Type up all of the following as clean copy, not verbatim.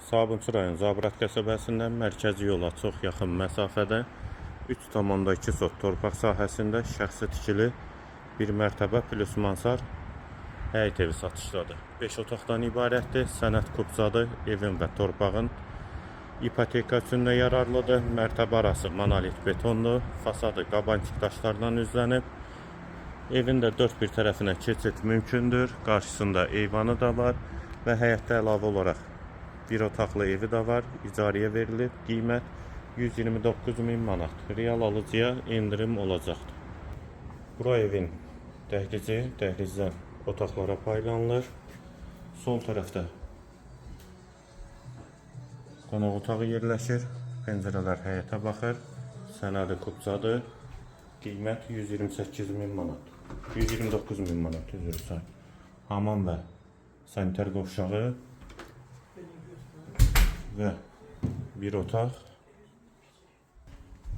Sabunçu rayon Zabrat qəsəbəsindən mərkəzi yola çox yaxın məsafədə 3,2 sot torpaq sahəsində şəxsi tikili bir mərtəbə plus mansar həyət evi satışdadır. 5 otaqdan ibarətdir, sənəd kupçadır, evin və torpağın ipoteka üçün də yararlıdır. Mərtəbə arası monolit betondur, fasadı qabançıq daşlardan üzlənib. Evin də dörd bir tərəfinə keçid mümkündür, qarşısında eyvanı da var və həyətdə əlavə olaraq bir otaqlı evi də var, icarəyə verilib, qiymət 129.000 manat. Real alıcıya endirim olacaqdır. Bura evin dəhlizi, dəhlizdən otaqlara paylanılır. Sol tərəfdə qonaq otağı yerləşir, pəncərələr həyətə baxır, sənədi kupçadır, qiymət 128.000 manat. 129.000 manat, üzr istəyirəm. Hamam və sanitar qovşağı və bir otaq.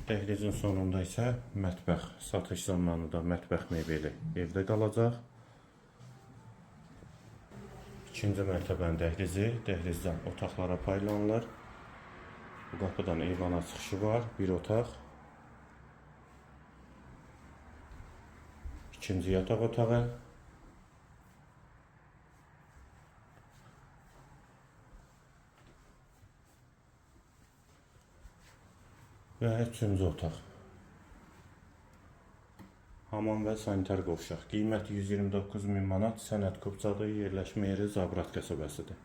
Dəhlizin sonunda isə mətbəx. Satış zamanında mətbəx mebeli evdə qalacaq. İkinci mərtəbənin dəhlizi, dəhlizdən otaqlara paylanılır. Bu qapıdan eyvana çıxışı var, bir otaq. İkinci yataq otağı. Və üçüncü otaq. Hamam və sanitar qovşaq. Qiymət 129.000 manat, sənəd kupçadır, yerləşmə yeri Zabrat qəsəbəsidir.